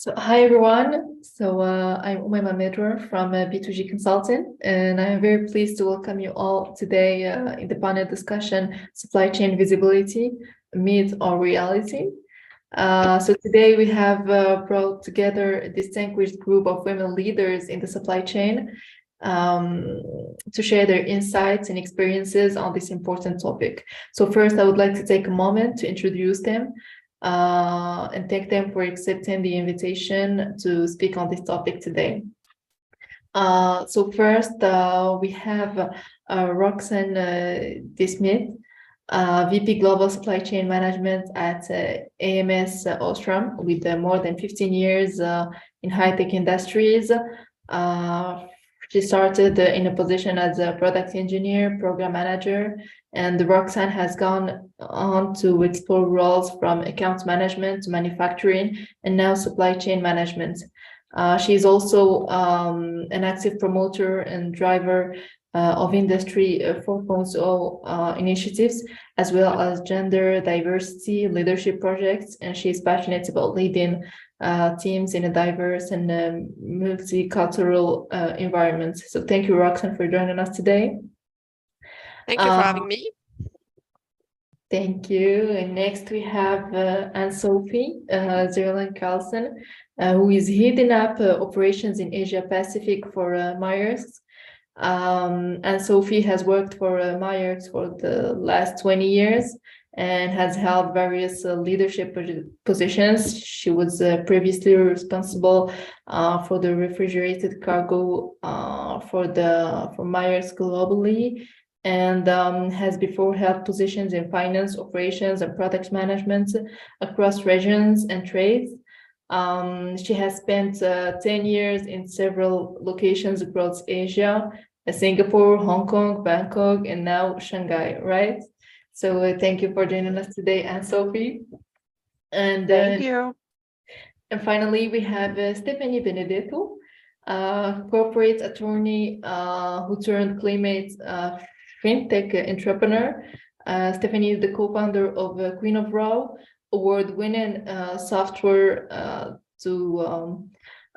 So hi everyone. I'm Umayma Medwer from B2G Consulting, and I'm very pleased to welcome you all today in the panel discussion, Supply Chain Visibility, Myth or Reality. So today we have brought together a distinguished group of women leaders in the supply chain to share their insights and experiences on this important topic. So first, I would like to take a moment to introduce them and thank them for accepting the invitation to speak on this topic today. So first, we have Roxane Desmicht, VP Global Supply Chain Management at AMS OSRAM with more than 15 years in high-tech industries. She started in a position as a product engineer, program manager, and Roxane has gone on to explore roles from account management to manufacturing and now supply chain management. She's also an active promoter and driver of Industry 4.0 initiatives, as well as gender diversity leadership projects, and she's passionate about leading teams in a diverse and multicultural environment. So thank you, Roxane, for joining us today. Thank you for having me. Thank you. And next we have Anne-Sophie Zerlang Karlsen, who is heading up operations in Asia Pacific for Maersk. Anne-Sophie has worked for Maersk for the last 20 years and has held various leadership positions. She was previously responsible for the refrigerated cargo for Maersk globally, and has before held positions in finance, operations, and product management across regions and trades. She has spent 10 years in several locations across Asia, Singapore, Hong Kong, Bangkok, and now Shanghai, right? So thank you for joining us today, Anne-Sophie. And thank you. And finally, we have Stephanie Benedetto, corporate attorney who turned climate fintech entrepreneur. Stephanie is the co-founder of Queen of Raw, award-winning software to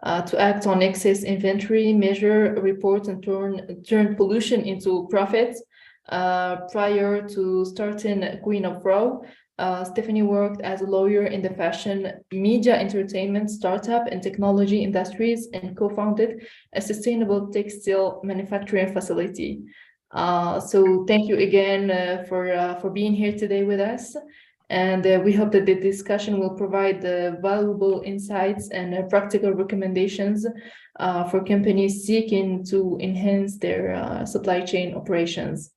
act on excess inventory, measure, report, and turn pollution into profits. Prior to starting Queen of Raw, Stephanie worked as a lawyer in the fashion, media, entertainment, startup, and technology industries, and co-founded a sustainable textile manufacturing facility. So thank you again for being here today with us. And we hope that the discussion will provide valuable insights and practical recommendations for companies seeking to enhance their supply chain operations.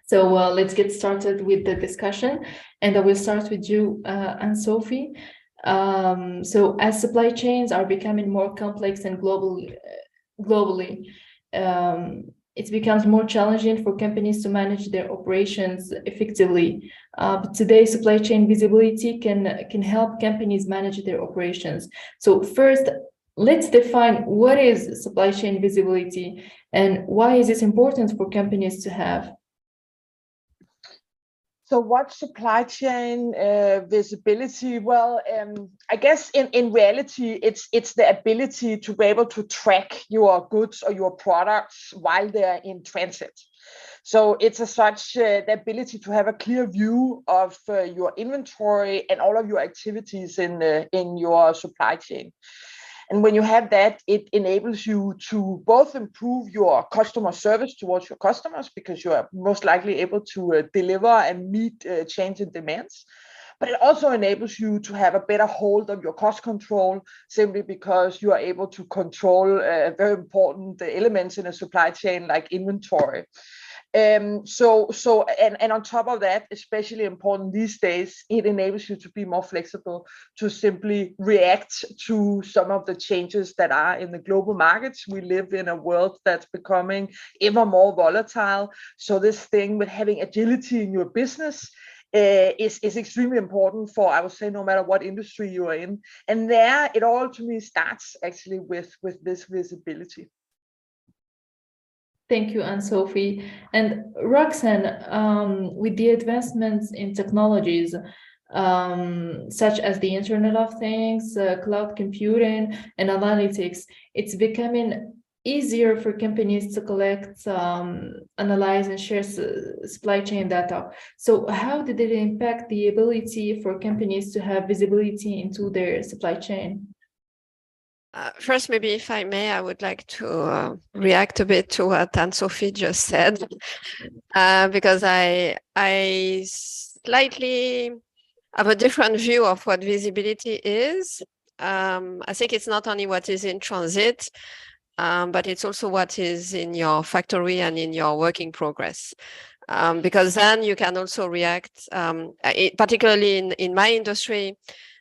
So let's get started with the discussion. And I will start with you, Anne-Sophie. So as supply chains are becoming more complex and globally, it becomes more challenging for companies to manage their operations effectively. But today, supply chain visibility can help companies manage their operations. So first, let's define what is supply chain visibility and why is it important for companies to have? So what supply chain visibility? Well, I guess in reality, it's the ability to be able to track your goods or your products while they're in transit. So it's as such the ability to have a clear view of your inventory and all of your activities in your supply chain. And when you have that, it enables you to both improve your customer service towards your customers, because you are most likely able to deliver and meet changing demands. But it also enables you to have a better hold of your cost control, simply because you are able to control very important elements in a supply chain like inventory. And on top of that, especially important these days, it enables you to be more flexible, to simply react to some of the changes that are in the global markets. We live in a world that's becoming ever more volatile. So this thing with having agility in your business is extremely important for, I would say, no matter what industry you are in. And there it all to me starts actually with this visibility. Thank you, Anne-Sophie. And Roxane, with the advancements in technologies, such as the Internet of Things, cloud computing, and analytics, it's becoming easier for companies to collect, analyze, and share supply chain data. So how did it impact the ability for companies to have visibility into their supply chain? First, maybe if I may, I would like to react a bit to what Anne-Sophie just said, because I slightly have a different view of what visibility is. I think it's not only what is in transit, but it's also what is in your factory and in your work in progress. Because then you can also react, particularly in my industry,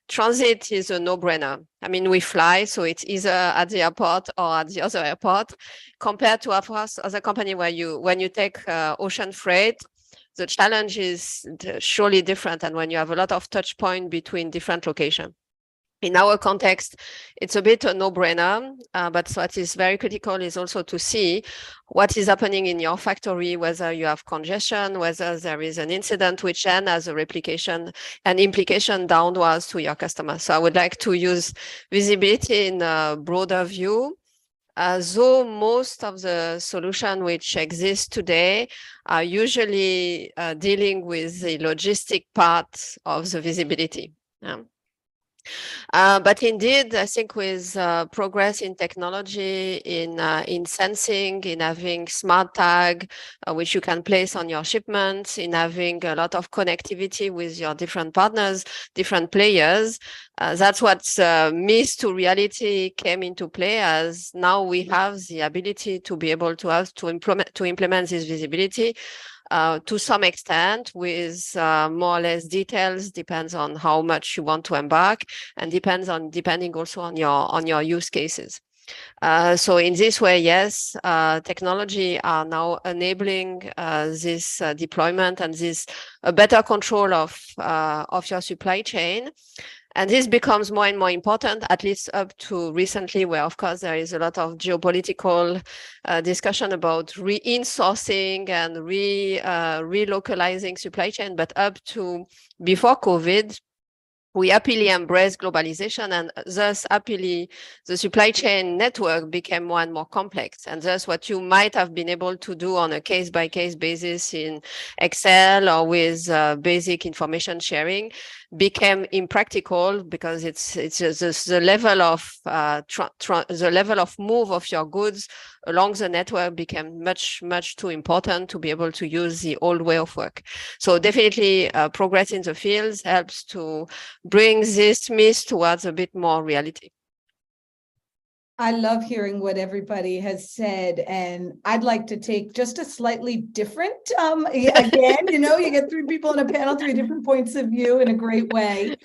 transit is a no-brainer. I mean, we fly, so it's either at the airport or at the other airport, compared to, of course, other company where when you take ocean freight, the challenge is surely different. And when you have a lot of touch point between different locations. In our context, it's a bit a no-brainer, but what is very critical is also to see what is happening in your factory, whether you have congestion, whether there is an incident, which then has a replication and implication downwards to your customer. So I would like to use visibility in a broader view. Though most of the solutions which exist today are usually dealing with the logistic part of the visibility. But indeed, I think with progress in technology, in sensing, in having smart tag, which you can place on your shipments, in having a lot of connectivity with your different partners, different players, that's what missed to reality came into play, as now we have the ability to be able to implement this visibility. To some extent, with more or less details, depends on how much you want to embark, and depending also on your use cases. So in this way, yes, technology are now enabling this deployment and this better control of your supply chain. And this becomes more and more important, at least up to recently, where, of course, there is a lot of geopolitical discussion about re-insourcing and relocalizing supply chain. But up to before COVID, we happily embraced globalization, and thus happily the supply chain network became more and more complex. And thus what you might have been able to do on a case-by-case basis in Excel or with basic information sharing became impractical, because it's just the level of move of your goods along the network became much too important to be able to use the old way of work. So definitely progress in the fields helps to bring this myth towards a bit more reality. I love hearing what everybody has said, and I'd like to take just a slightly different, again, you get three people on a panel, three different points of view in a great way.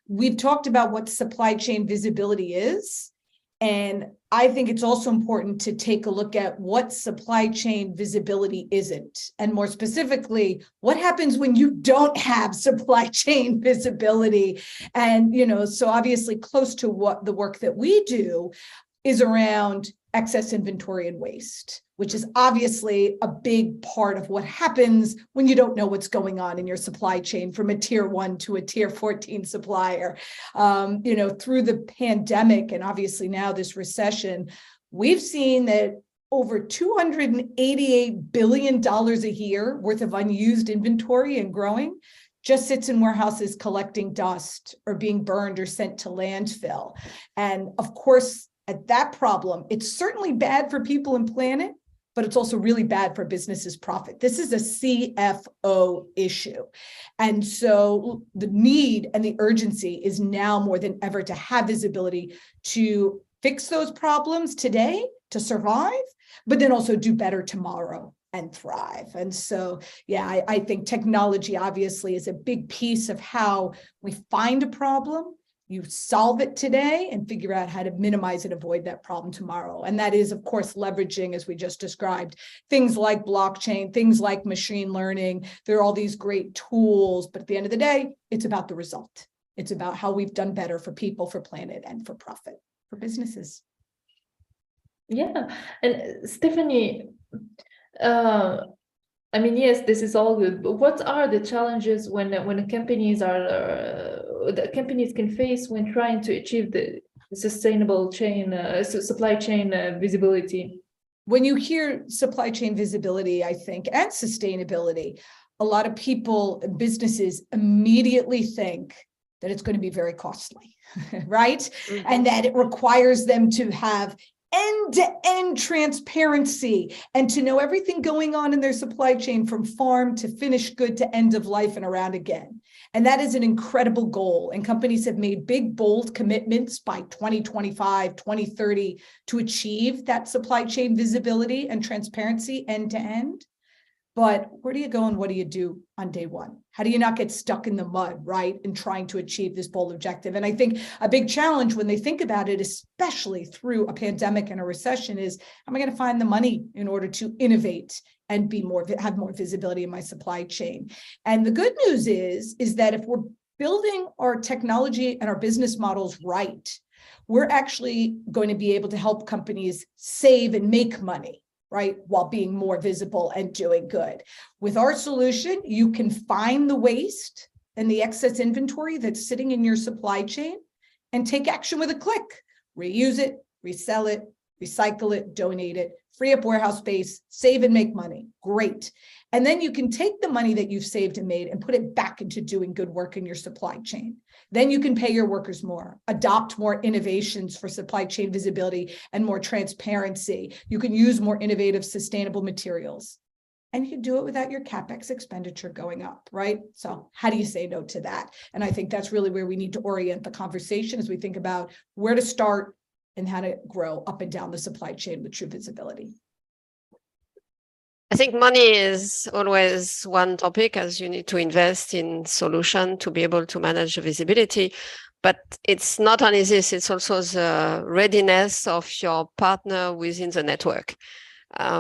We've talked about what supply chain visibility is, and I think it's also important to take a look at what supply chain visibility isn't, and more specifically, what happens when you don't have supply chain visibility. And, so obviously close to what the work that we do is around excess inventory and waste, which is obviously a big part of what happens when you don't know what's going on in your supply chain from a tier 1 to a tier 14 supplier. Through the pandemic and obviously now this recession, we've seen that over $288 billion a year worth of unused inventory and growing just sits in warehouses collecting dust or being burned or sent to landfill. And of course, at that problem, it's certainly bad for people and planet, but it's also really bad for businesses' profit. This is a CFO issue. And so the need and the urgency is now more than ever to have visibility to fix those problems today, to survive, but then also do better tomorrow and thrive. And so, yeah, I think technology obviously is a big piece of how we find a problem. You solve it today and figure out how to minimize and avoid that problem tomorrow. And that is, of course, leveraging, as we just described, things like blockchain, things like machine learning. There are all these great tools, but at the end of the day, it's about the result. It's about how we've done better for people, for planet, and for profit, for businesses. Yeah, and Stephanie, I mean, yes, this is all good, but what are the challenges when the companies can face when trying to achieve the sustainable chain, supply chain visibility? When you hear supply chain visibility, I think, and sustainability, a lot of people, businesses immediately think that it's going to be very costly, right? Mm-hmm. And that it requires them to have end-to-end transparency and to know everything going on in their supply chain from farm to finished good to end of life and around again. And that is an incredible goal. And companies have made big, bold commitments by 2025, 2030 to achieve that supply chain visibility and transparency end to end. But where do you go and what do you do on day one? How do you not get stuck in the mud, right? In trying to achieve this bold objective. And I think a big challenge when they think about it, especially through a pandemic and a recession, is how am I going to find the money in order to innovate and have more visibility in my supply chain? And the good news is that if we're building our technology and our business models right, we're actually going to be able to help companies save and make money, right, while being more visible and doing good. With our solution, you can find the waste and the excess inventory that's sitting in your supply chain and take action with a click. Reuse it, resell it, recycle it, donate it, free up warehouse space, save and make money. Great. And then you can take the money that you've saved and made and put it back into doing good work in your supply chain. Then you can pay your workers more, adopt more innovations for supply chain visibility and more transparency. You can use more innovative, sustainable materials. And you can do it without your CapEx expenditure going up, right? So how do you say no to that? And I think that's really where we need to orient the conversation as we think about where to start and how to grow up and down the supply chain with true visibility. I think money is always one topic, as you need to invest in solution to be able to manage the visibility. But it's not only this, it's also the readiness of your partner within the network.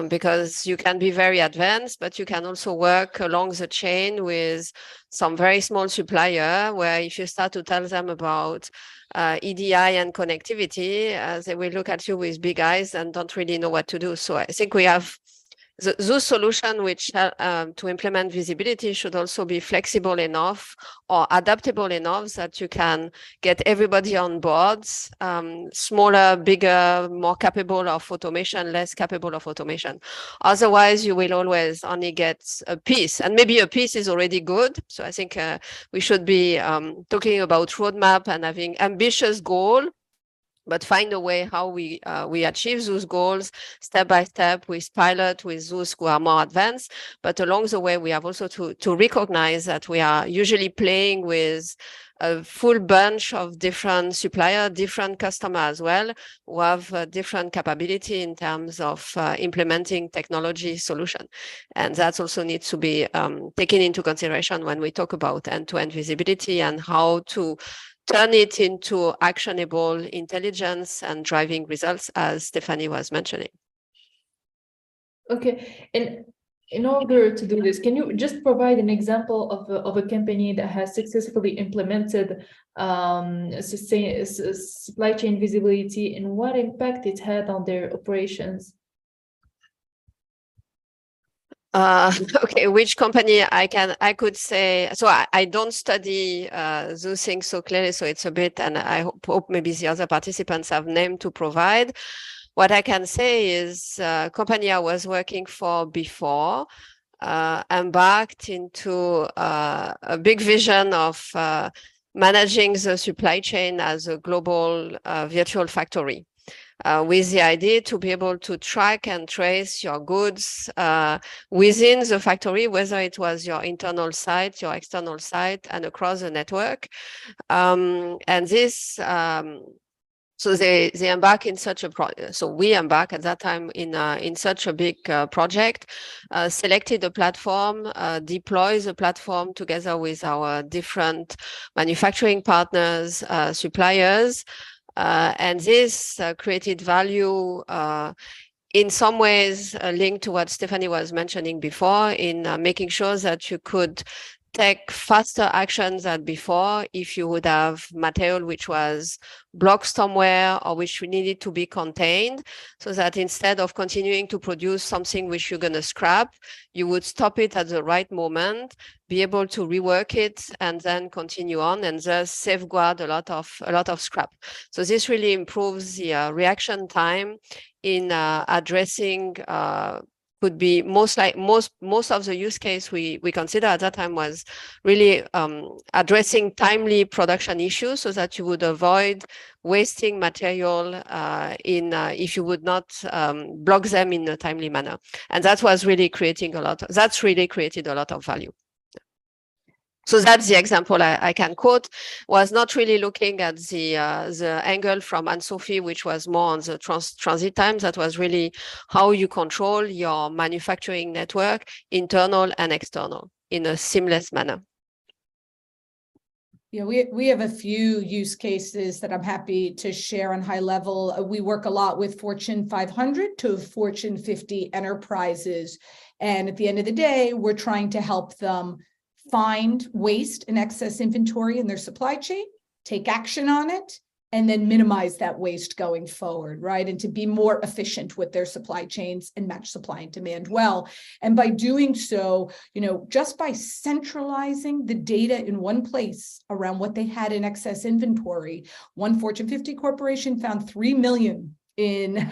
Because you can be very advanced, but you can also work along the chain with some very small supplier, where if you start to tell them about EDI and connectivity, they will look at you with big eyes and don't really know what to do. So I think we have those solutions which to implement visibility should also be flexible enough or adaptable enough that you can get everybody on board, smaller, bigger, more capable of automation, less capable of automation. Otherwise, you will always only get a piece, and maybe a piece is already good. So I think we should be talking about roadmap and having ambitious goal, but find a way how we achieve those goals step by step with pilot, with those who are more advanced. But along the way, we have also to recognize that we are usually playing with a full bunch of different suppliers, different customers as well, who have different capability in terms of implementing technology solution. And that also needs to be taken into consideration when we talk about end-to-end visibility and how to turn it into actionable intelligence and driving results, as Stephanie was mentioning. Okay, and in order to do this, can you just provide an example of a company that has successfully implemented supply chain visibility and what impact it had on their operations? Okay, which company I could say, so I don't study those things so clearly, so it's a bit, and I hope maybe the other participants have name to provide. What I can say is company I was working for before embarked into a big vision of managing the supply chain as a global virtual factory. With the idea to be able to track and trace your goods within the factory, whether it was your internal site, your external site, and across the network. And this, so they embark in such a so we embark at that time in such a big project, selected a platform, deploy the platform together with our different manufacturing partners, suppliers. And this created value in some ways linked to what Stephanie was mentioning before in making sure that you could take faster actions than before if you would have material which was blocked somewhere or which needed to be contained, so that instead of continuing to produce something which you're going to scrap, you would stop it at the right moment, be able to rework it, and then continue on, and thus safeguard a lot of scrap. So this really improves the reaction time in addressing could be most of the use case we consider at that time was really addressing timely production issues, so that you would avoid wasting material if you would not block them in a timely manner. And that was really created a lot of value. So that's the example I can quote. Was not really looking at the angle from Anne-Sophie, which was more on the transit time. That was really how you control your manufacturing network, internal and external, in a seamless manner. Yeah, we have a few use cases that I'm happy to share on high level. We work a lot with Fortune 500 to Fortune 50 enterprises. And at the end of the day, we're trying to help them find waste and excess inventory in their supply chain, take action on it, and then minimize that waste going forward, right? And to be more efficient with their supply chains and match supply and demand well. And by doing so, just by centralizing the data in one place around what they had in excess inventory, one Fortune 50 corporation found 3 million in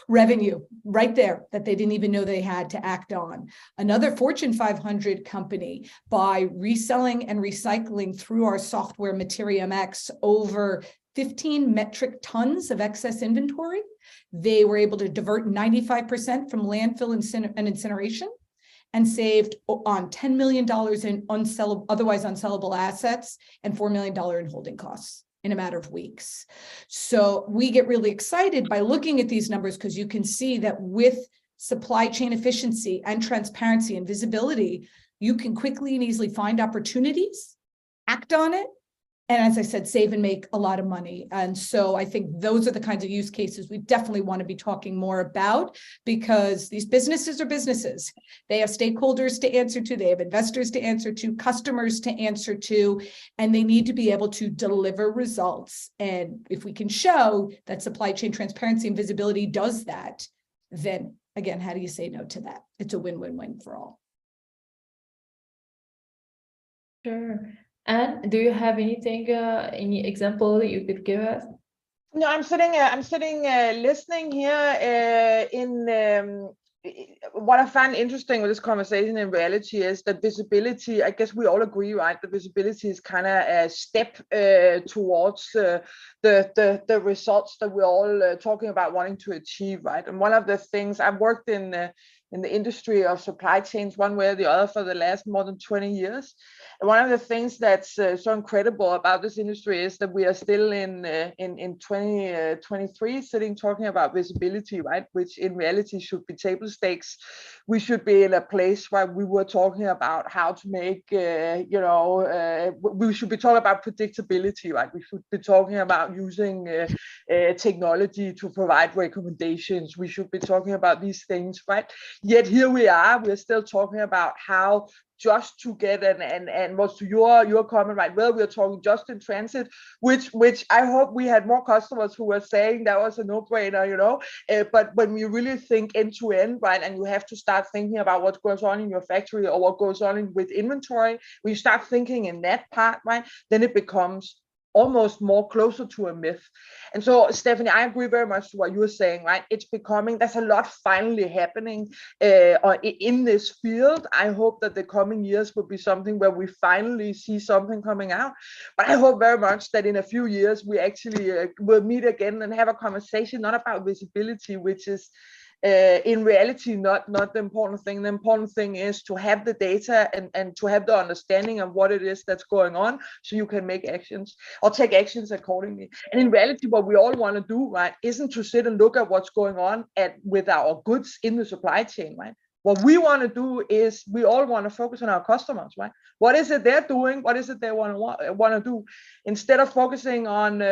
revenue right there that they didn't even know they had to act on. Another Fortune 500 company, by reselling and recycling through our software Materium X over 15 metric tons of excess inventory, they were able to divert 95% from landfill and incineration, and saved on $10 million in otherwise unsellable assets and $4 million in holding costs in a matter of weeks. So we get really excited by looking at these numbers, because you can see that with supply chain efficiency and transparency and visibility, you can quickly and easily find opportunities, act on it, and as I said, save and make a lot of money. And so I think those are the kinds of use cases we definitely want to be talking more about, because these businesses are businesses. They have stakeholders to answer to, they have investors to answer to, customers to answer to, and they need to be able to deliver results. And if we can show that supply chain transparency and visibility does that, then again, how do you say no to that? It's a win-win-win for all. Sure. And do you have anything, any example you could give us? No, I'm sitting listening here. What I find interesting with this conversation in reality is that visibility, I guess we all agree, right? The visibility is kind of a step towards the results that we're all talking about wanting to achieve, right? And one of the things I've worked in the industry of supply chains one way or the other for the last more than 20 years. And one of the things that's so incredible about this industry is that we are still in 2023 sitting talking about visibility, right? Which in reality should be table stakes. We should be in a place where we were talking about how to make, we should be talking about predictability, right? We should be talking about using technology to provide recommendations. We should be talking about these things, right? Yet here we're still talking about how just to get and what's to your comment, right? Well, we're talking just in transit, which I hope we had more customers who were saying that was a no-brainer, but when you really think end to end, right, and you have to start thinking about what goes on in your factory or what goes on with inventory, when you start thinking in that part, right, then it becomes almost more closer to a myth. And so, Stephanie, I agree very much to what you were saying, right? It's becoming, there's a lot finally happening in this field. I hope that the coming years will be something where we finally see something coming out. But I hope very much that in a few years, we actually will meet again and have a conversation, not about visibility, which is in reality not the important thing. The important thing is to have the data and to have the understanding of what it is that's going on, so you can make actions or take actions accordingly. And in reality, what we all want to do, right, isn't to sit and look at what's going on with our goods in the supply chain, right? What we want to do is we all want to focus on our customers, right? What is it they're doing? What is it they want to do? Instead of focusing on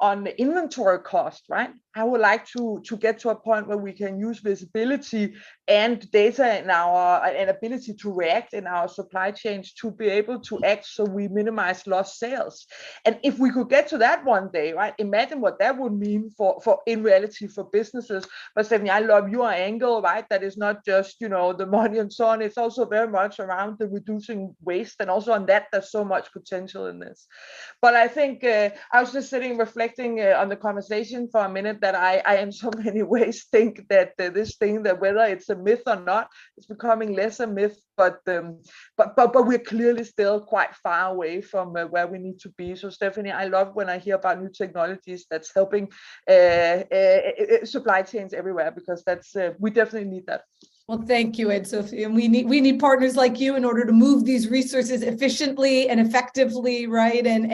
on the inventory cost, right? I would like to get to a point where we can use visibility and data in our and ability to react in our supply chains to be able to act so we minimize lost sales. And if we could get to that one day, right? Imagine what that would mean for in reality for businesses. But Stephanie, I love your angle, right? That is not just, the money and so on. It's also very much around the reducing waste, and also on that there's so much potential in this. But I think I was just sitting reflecting on the conversation for a minute that I in so many ways think that this thing, that whether it's a myth or not, it's becoming less a myth. But we're clearly still quite far away from where we need to be. So Stephanie, I love when I hear about new technologies that's helping supply chains everywhere, because that's we definitely need that. Well, thank you, Anne-Sophie. And we need partners like you in order to move these resources efficiently and effectively, right? And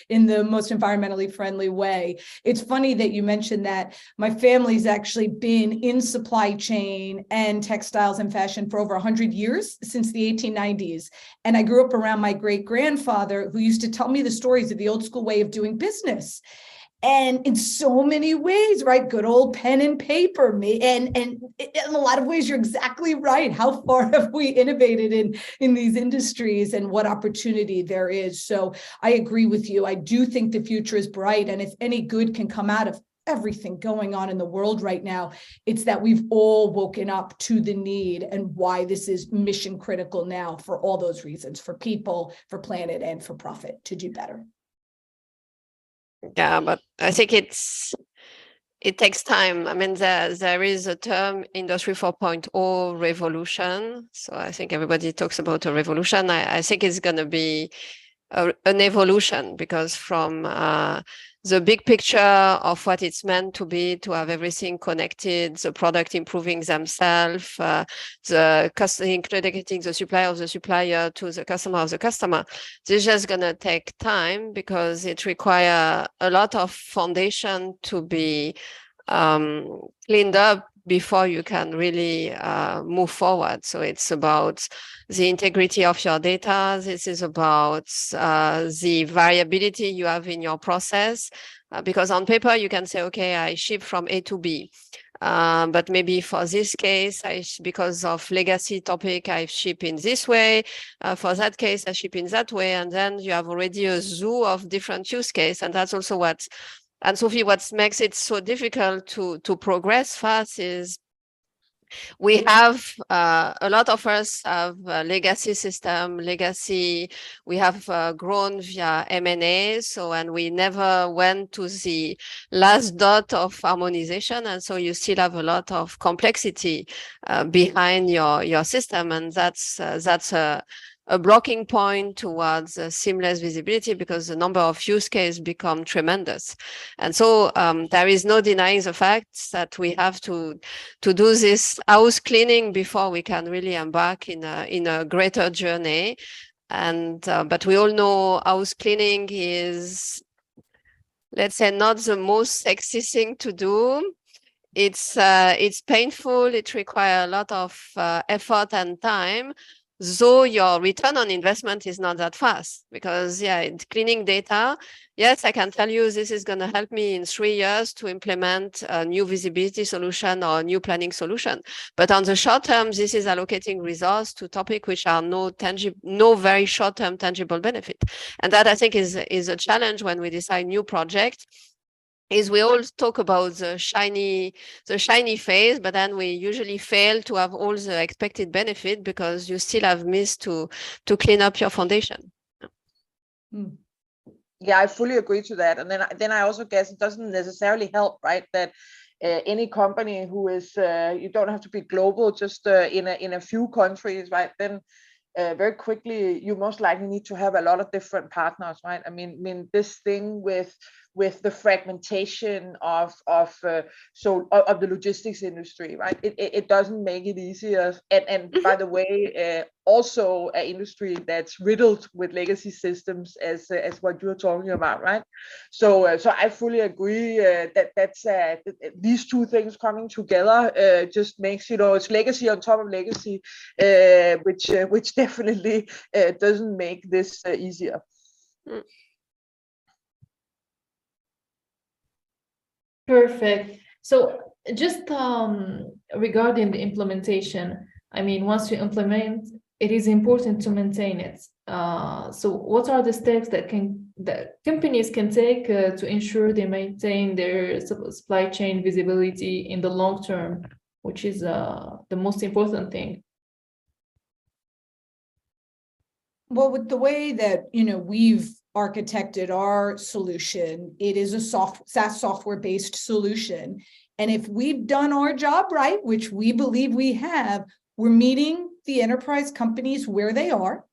in the most environmentally friendly way. It's funny that you mentioned that. My family's actually been in supply chain and textiles and fashion for over 100 years, since the 1890s. And I grew up around my great-grandfather, who used to tell me the stories of the old school way of doing business. And in so many ways, right? Good old pen and paper. And in a lot of ways, you're exactly right. How far have we innovated in these industries, and what opportunity there is? So I agree with you. I do think the future is bright. And if any good can come out of everything going on in the world right now, it's that we've all woken up to the need and why this is mission critical now, for all those reasons, for people, for planet, and for profit, to do better. Yeah, but I think it takes time. I mean, there is a term, Industry 4.0 revolution. So I think everybody talks about a revolution. I think it's going to be an evolution, because from the big picture of what it's meant to be, to have everything connected, the product improving themselves, including the supplier of the supplier to the customer of the customer, this is just going to take time, because it requires a lot of foundation to be cleaned up before you can really move forward. So it's about the integrity of your data. This is about the variability you have in your process, because on paper you can say, okay, I ship from A to B. But maybe for this case, because of legacy topic, I ship in this way. For that case, I ship in that way. And then you have already a zoo of different use cases. And that's also what, Anne-Sophie, what makes it so difficult to progress fast is we have a lot of us have legacy system, we have grown via M&A, and we never went to the last dot of harmonization, and so you still have a lot of complexity behind your system, and that's a blocking point towards seamless visibility, because the number of use cases become tremendous. And so there is no denying the fact that we have to do this house cleaning before we can really embark in a greater journey. And but we all know house cleaning is, let's say, not the most sexy thing to do. It's painful. It requires a lot of effort and time. So your return on investment is not that fast, because cleaning data, yes, I can tell you this is going to help me in 3 years to implement a new visibility solution or a new planning solution. But on the short term, this is allocating resource to topics which are no very short-term tangible benefit. And that, I think, is a challenge when we decide new projects. Is we all talk about the shiny phase, but then we usually fail to have all the expected benefit, because you still have missed to clean up your foundation. Yeah, I fully agree to that. And then I also guess it doesn't necessarily help, right, that any company who is you don't have to be global, just in a few countries, right? Then very quickly you most likely need to have a lot of different partners, right? I mean this thing with the fragmentation of the logistics industry, right? It doesn't make it easier. And by the way, also an industry that's riddled with legacy systems, as what you're talking about, right? So I fully agree that's these two things coming together just makes, it's legacy on top of legacy, which definitely doesn't make this easier. Perfect. So just regarding the implementation, I mean, once you implement, it is important to maintain it. So what are the steps that companies can take to ensure they maintain their supply chain visibility in the long term, which is the most important thing? Well, with the way that, we've architected our solution, it is a SaaS software-based solution. And if we've done our job right, which we believe we have, we're meeting the enterprise companies where they are.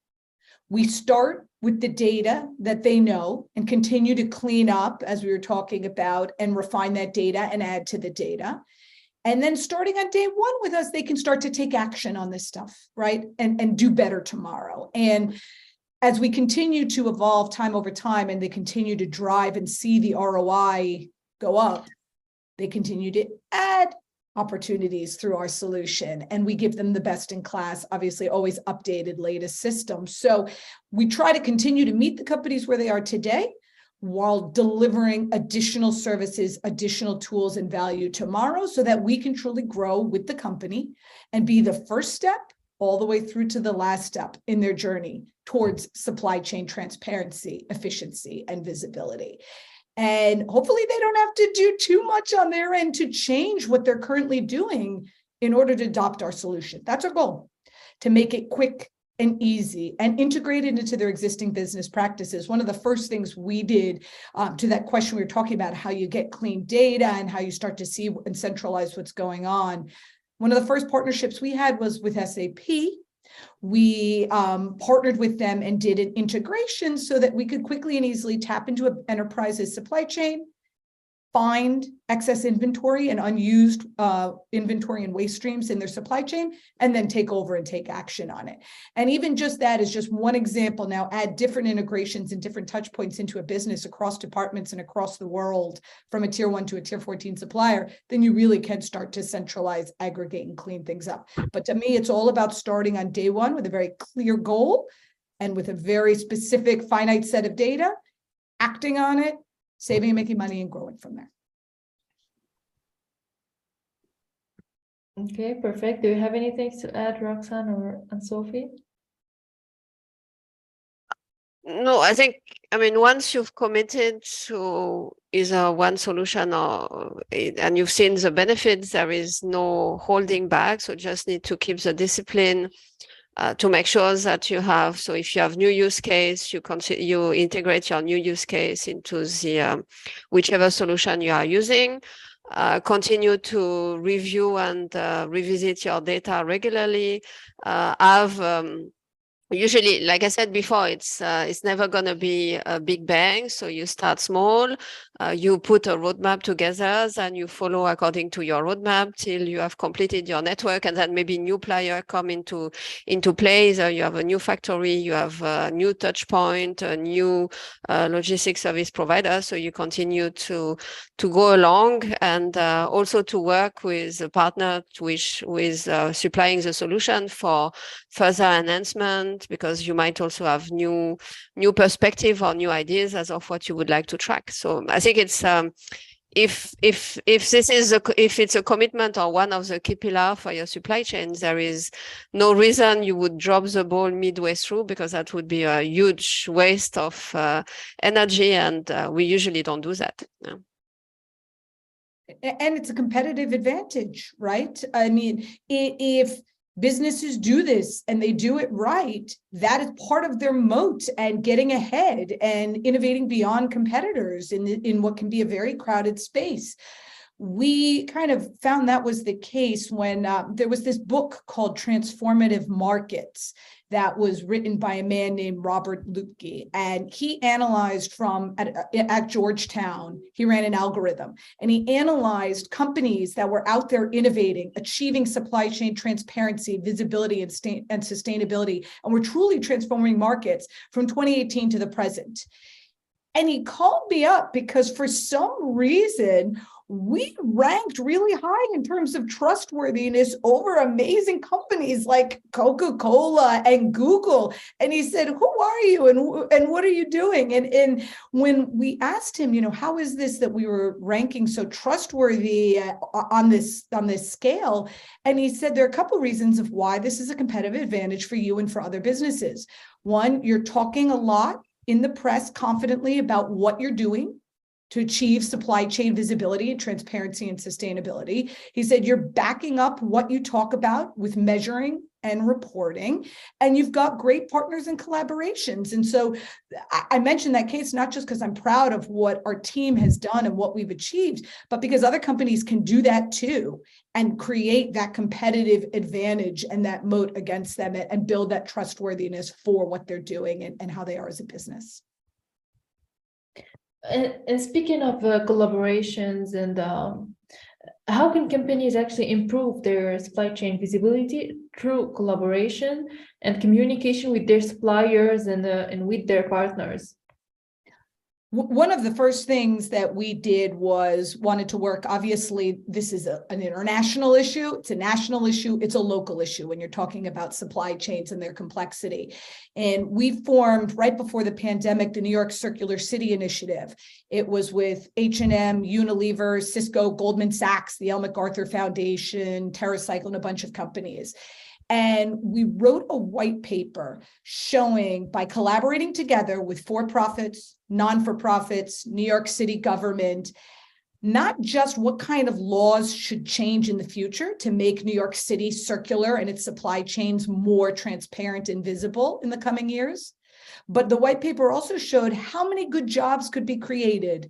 We start with the data that they know and continue to clean up, as we were talking about, and refine that data and add to the data. And then starting on day one with us, they can start to take action on this stuff, right? And do better tomorrow. And as we continue to evolve time over time and they continue to drive and see the ROI go up, they continue to add opportunities through our solution. And we give them the best in class, obviously always updated latest systems. So we try to continue to meet the companies where they are today while delivering additional services, additional tools and value tomorrow so that we can truly grow with the company and be the first step all the way through to the last step in their journey towards supply chain transparency, efficiency, and visibility. And hopefully they don't have to do too much on their end to change what they're currently doing in order to adopt our solution. That's our goal, to make it quick and easy and integrated into their existing business practices. One of the first things we did to that question we were talking about, how you get clean data and how you start to see and centralize what's going on. One of the first partnerships we had was with SAP. We partnered with them and did an integration so that we could quickly and easily tap into an enterprise's supply chain, find excess inventory and unused inventory and waste streams in their supply chain, and then take over and take action on it. And even just that is just one example. Now add different integrations and different touch points into a business across departments and across the world from a tier 1 to a tier 14 supplier, then you really can start to centralize, aggregate, and clean things up. But to me, it's all about starting on day one with a very clear goal and with a very specific finite set of data, acting on it, saving and making money and growing from there. Okay, perfect. Do you have anything to add, Roxane or Anne-Sophie? No, I mean, once you've committed to either one solution and you've seen the benefits, there is no holding back. So just need to keep the discipline to make sure that you have, so if you have new use case, you integrate your new use case into the whichever solution you are using. Continue to review and revisit your data regularly. Usually, like I said before, it's never going to be a big bang. So you start small, you put a roadmap together, then you follow according to your roadmap till you have completed your network, and then maybe new player come into play. So you have a new factory, you have a new touch point, a new logistics service provider. So you continue to go along and also to work with a partner with supplying the solution for further enhancement, because you might also have new perspective or new ideas as of what you would like to track. So I think it's if it's a commitment or one of the key pillars for your supply chain, there is no reason you would drop the ball midway through, because that would be a huge waste of energy, and we usually don't do that. Yeah. And it's a competitive advantage, right? I mean, if businesses do this and they do it right, that is part of their moat and getting ahead and innovating beyond competitors in what can be a very crowded space. We kind of found that was the case when there was this book called Transformative Markets that was written by a man named Robert Lutke, and he analyzed at Georgetown, he ran an algorithm, and he analyzed companies that were out there innovating, achieving supply chain transparency, visibility, and sustainability, and were truly transforming markets from 2018 to the present. And he called me up because for some reason, we ranked really high in terms of trustworthiness over amazing companies like Coca-Cola and Google. And he said, who are you and what are you doing? And when we asked him, how is this that we were ranking so trustworthy on this scale? And he said, there are a couple of reasons of why this is a competitive advantage for you and for other businesses. One, you're talking a lot in the press confidently about what you're doing to achieve supply chain visibility and transparency and sustainability. He said, you're backing up what you talk about with measuring and reporting, and you've got great partners and collaborations. And so I mentioned that case, not just because I'm proud of what our team has done and what we've achieved, but because other companies can do that too and create that competitive advantage and that moat against them and build that trustworthiness for what they're doing and how they are as a business. And speaking of collaborations and how can companies actually improve their supply chain visibility through collaboration and communication with their suppliers and with their partners? One of the first things that we did was wanted to work. Obviously, this is an international issue. It's a national issue. It's a local issue when you're talking about supply chains and their complexity. And we formed right before the pandemic, the New York Circular City Initiative. It was with H&M, Unilever, Cisco, Goldman Sachs, the Elle MacArthur Foundation, TerraCycle, and a bunch of companies. And we wrote a white paper showing, by collaborating together with for-profits, non-for-profits, New York City government, not just what kind of laws should change in the future to make New York City circular and its supply chains more transparent and visible in the coming years, but the white paper also showed how many good jobs could be created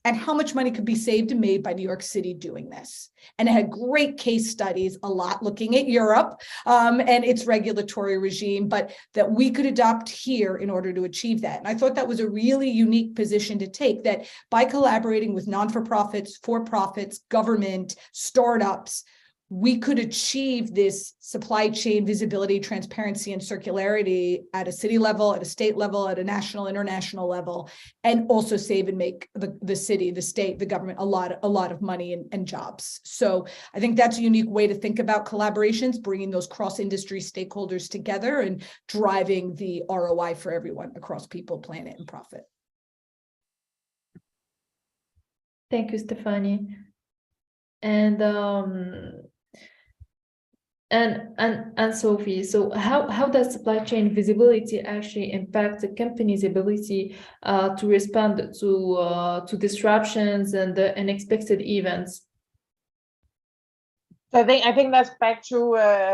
and how much money could be saved and made by New York City doing this. And it had great case studies, a lot looking at Europe and its regulatory regime, but that we could adopt here in order to achieve that. And I thought that was a really unique position to take, that by collaborating with non-for-profits, for-profits, government, startups, we could achieve this supply chain visibility, transparency, and circularity at a city level, at a state level, at a national, international level, and also save and make the city, the state, the government a lot of money and jobs. So I think that's a unique way to think about collaborations, bringing those cross-industry stakeholders together and driving the ROI for everyone across people, planet, and profit. Thank you, Stephanie. And Sophie, so how does supply chain visibility actually impact the company's ability to respond to disruptions and unexpected events? So I think that's back to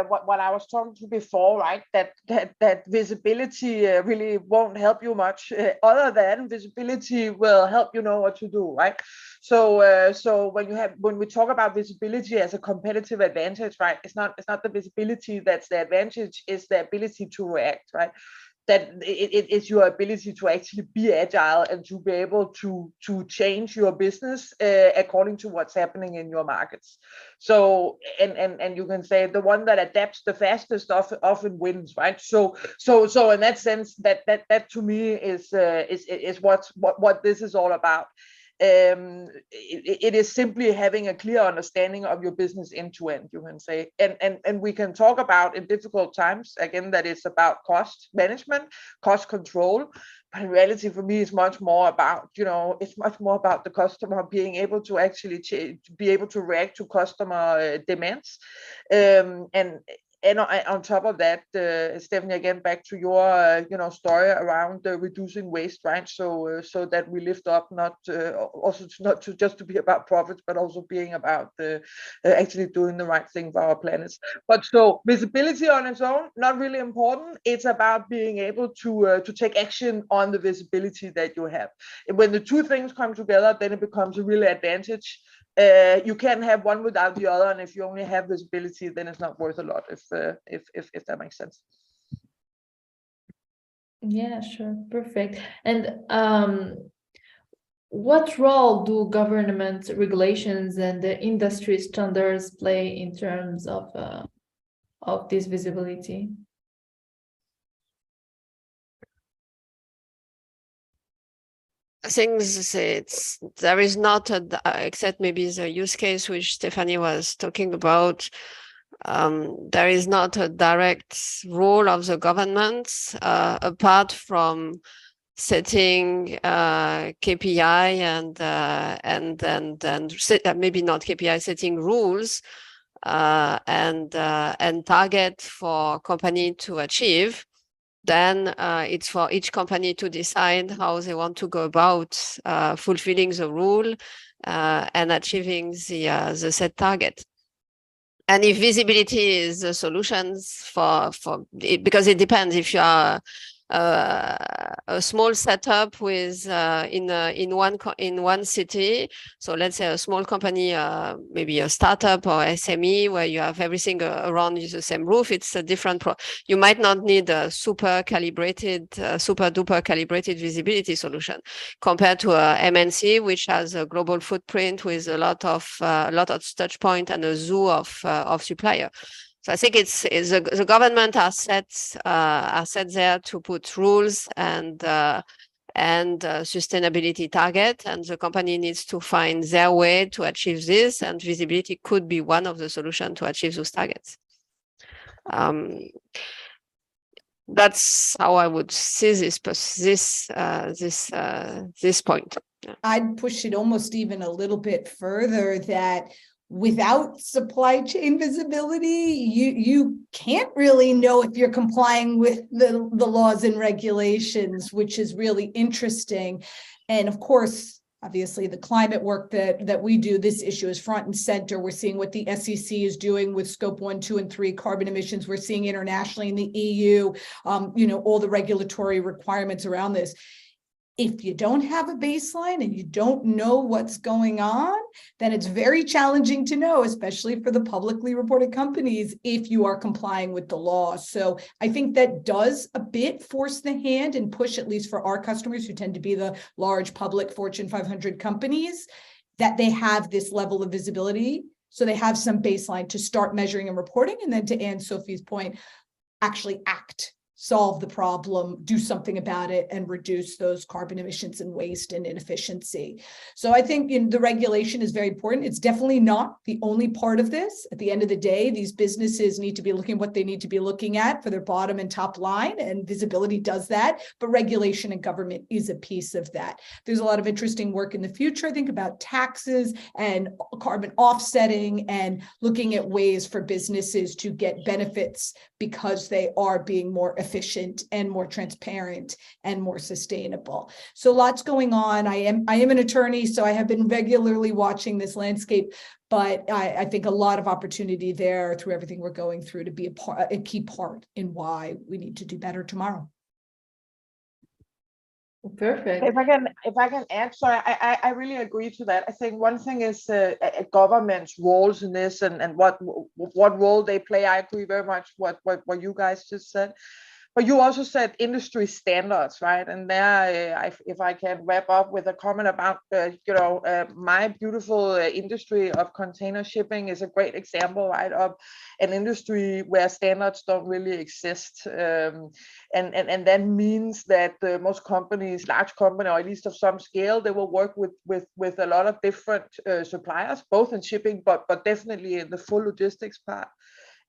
what I was talking to before, right? That visibility really won't help you much. Other than visibility will help you know what to do, right? So when we talk about visibility as a competitive advantage, right? It's not the visibility that's the advantage. It's the ability to react, right? That it's your ability to actually be agile and to be able to change your business according to what's happening in your markets. So and you can say the one that adapts the fastest often wins, right? So in that sense, that to me is what this is all about. It is simply having a clear understanding of your business end to end, you can say, and we can talk about in difficult times again that it's about cost management, cost control, but in reality for me it's much more about the customer being able to actually be able to react to customer demands, and on top of that, Stephanie, again, back to your story around reducing waste, right? So that we lift up not just to be about profits, but also being about actually doing the right thing for our planets. But so visibility on its own, not really important. It's about being able to take action on the visibility that you have. And when the two things come together, then it becomes a real advantage. You can't have one without the other, and if you only have visibility, then it's not worth a lot. If that makes sense. Yeah, sure, perfect. And what role do government regulations and the industry standards play in terms of this visibility? I think there is not except maybe the use case which Stephanie was talking about. There is not a direct role of the government apart from setting KPI and maybe not KPI, setting rules and target for company to achieve. Then it's for each company to decide how they want to go about fulfilling the rule and achieving the set target. And if visibility is the solutions for it, because it depends if you are a small setup with in one city. So let's say a small company, maybe a startup or SME, where you have everything around the same roof. It's a different you might not need a super duper calibrated visibility solution compared to a MNC, which has a global footprint with a lot of touch point and a zoo of supplier. So I think the government are set there to put rules and sustainability target, and the company needs to find their way to achieve this, and visibility could be one of the solutions to achieve those targets. That's how I would see this point. Yeah. I'd push it almost even a little bit further that without supply chain visibility, you can't really know if you're complying with the laws and regulations, which is really interesting. And of course, obviously, the climate work that we do, this issue is front and center. We're seeing what the SEC is doing with scope 1, 2, and 3 carbon emissions. We're seeing internationally in the EU, all the regulatory requirements around this. If you don't have a baseline and you don't know what's going on, then it's very challenging to know, especially for the publicly reported companies, if you are complying with the law. So I think that does a bit force the hand and push, at least for our customers who tend to be the large public Fortune 500 companies, that they have this level of visibility. So they have some baseline to start measuring and reporting. And then to Anne-Sophie's point, actually act. Solve the problem, do something about it, and reduce those carbon emissions and waste and inefficiency. So I think the regulation is very important. It's definitely not the only part of this. At the end of the day, these businesses need to be looking at what they need to be looking at for their bottom and top line, and visibility does that. But regulation and government is a piece of that. There's a lot of interesting work in the future, I think, about taxes and carbon offsetting and looking at ways for businesses to get benefits because they are being more efficient and more transparent and more sustainable. So lots going on. I am an attorney, so I have been regularly watching this landscape, but I think a lot of opportunity there through everything we're going through to be a key part in why we need to do better tomorrow. Perfect. If I can add, sorry, I really agree to that. I think one thing is government's roles in this and what role they play. I agree very much what you guys just said. But you also said industry standards, right? And there, if I can wrap up with a comment about, my beautiful industry of container shipping is a great example, right, of an industry where standards don't really exist. And that means that most companies, large company, or at least of some scale, they will work with a lot of different suppliers, both in shipping, but definitely in the full logistics part.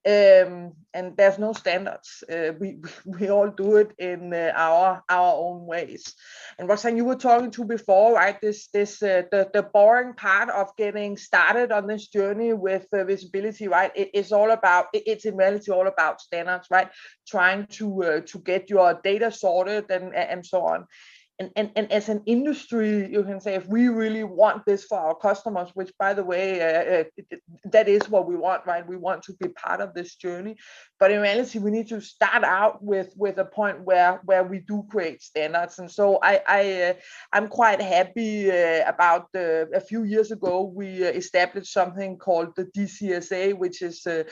And there's no standards. We all do it in our own ways. And Roxane, you were talking to before, right? The boring part of getting started on this journey with visibility, right? It's in reality all about standards, right? Trying to get your data sorted and so on. And as an industry, you can say, if we really want this for our customers, which, by the way, that is what we want, right? We want to be part of this journey. But in reality, we need to start out with a point where we do create standards. And so I'm quite happy about a few years ago, we established something called the DCSA, which is the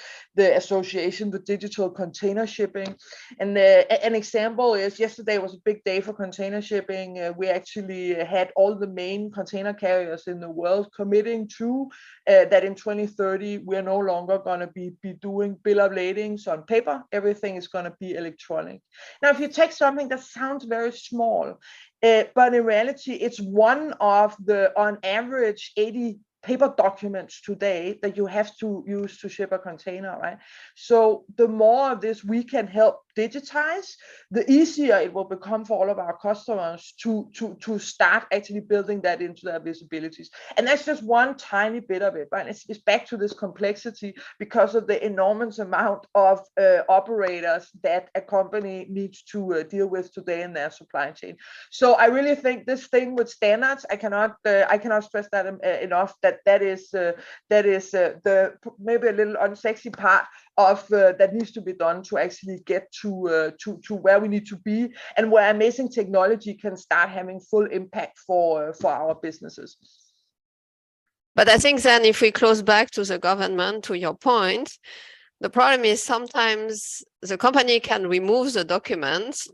Association for Digital Container Shipping. And an example is yesterday was a big day for container shipping. shipping. We actually had all the main container carriers in the world committing to that in 2030 we're no longer going to be doing bill of ladings on paper. Everything is going to be electronic. Now, if you take something that sounds very small, but in reality, it's one of the, on average, 80 paper documents today that you have to use to ship a container, right? So the more of this we can help digitize, the easier it will become for all of our customers to start actually building that into their visibilities. And that's just one tiny bit of it, right? It's back to this complexity because of the enormous amount of operators that a company needs to deal with today in their supply chain. So I really think this thing with standards, I cannot stress that enough, that is the maybe a little unsexy part of that needs to be done to actually get to where we need to be, and where amazing technology can start having full impact for our businesses. But I think then if we close back to the government, to your point, the problem is sometimes the company can remove the documents,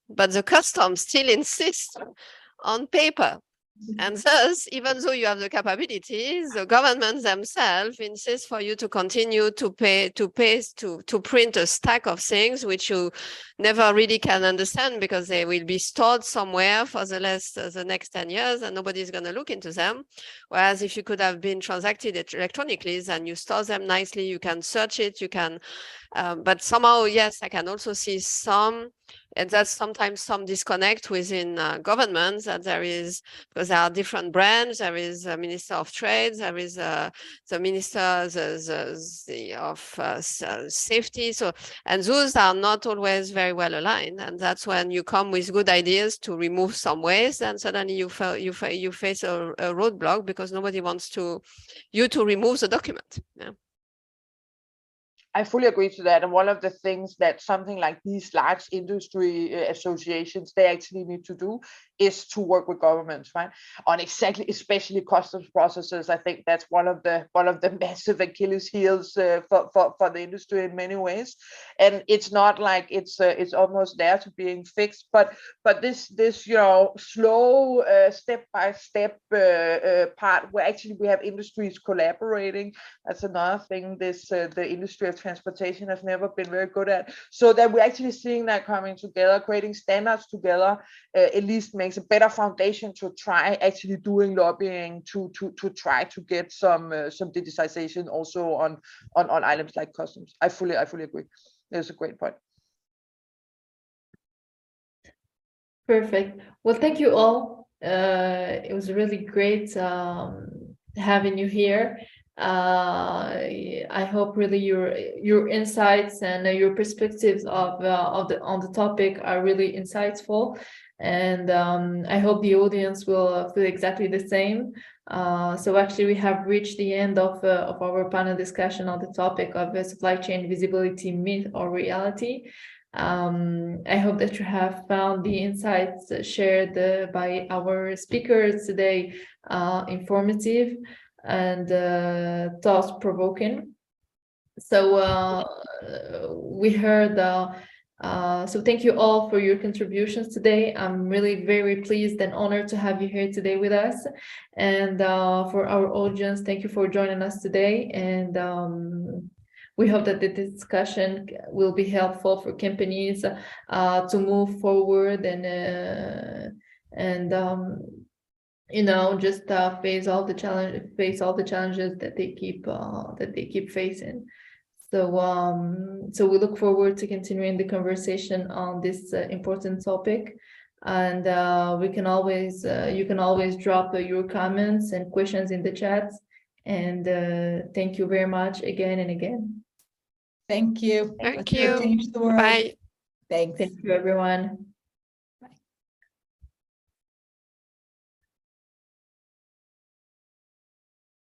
but the customs still insists on paper. And thus, even though you have the capabilities, the government themselves insist for you to continue to print a stack of things which you never really can understand, because they will be stored somewhere for the next 10 years and nobody's going to look into them. Whereas if you could have been transacted electronically, then you store them nicely, you can search it, you can, but somehow, yes, I can also see some, and that's sometimes some disconnect within governments, that there is, because there are different brands. There is a Minister of Trade, there is the Minister of Safety. So, and those are not always very well aligned. And that's when you come with good ideas to remove some waste, and suddenly you face a roadblock because nobody wants you to remove the document. Yeah. I fully agree to that. And one of the things that something like these large industry associations, they actually need to do is to work with governments, right? On exactly, especially customs processes. I think that's one of the massive Achilles heels for the industry in many ways. And it's not like it's almost there to being fixed, but this slow step-by-step part where actually we have industries collaborating. That's another thing the industry of transportation has never been very good at. So that we're actually seeing that coming together, creating standards together, at least makes a better foundation to try actually doing lobbying to try to get some digitization also on items like customs. I fully agree. That's a great point. Perfect. Well, thank you all. It was really great having you here. I hope really your insights and your perspectives on the topic are really insightful, and I hope the audience will feel exactly the same. So actually, we have reached the end of our panel discussion on the topic of supply chain visibility, myth or reality. I hope that you have found the insights shared by our speakers today informative and thought-provoking. So we heard so thank you all for your contributions today. I'm really very pleased and honored to have you here today with us. And for our audience, thank you for joining us today. And we hope that the discussion will be helpful for companies to move forward and just face all the challenges that they keep facing. So we look forward to continuing the conversation on this important topic, and you can always drop your comments and questions in the chat. And thank you very much again and again. Thank you. Thank Let's go you. change the world. Bye. Thanks. Thank you, everyone.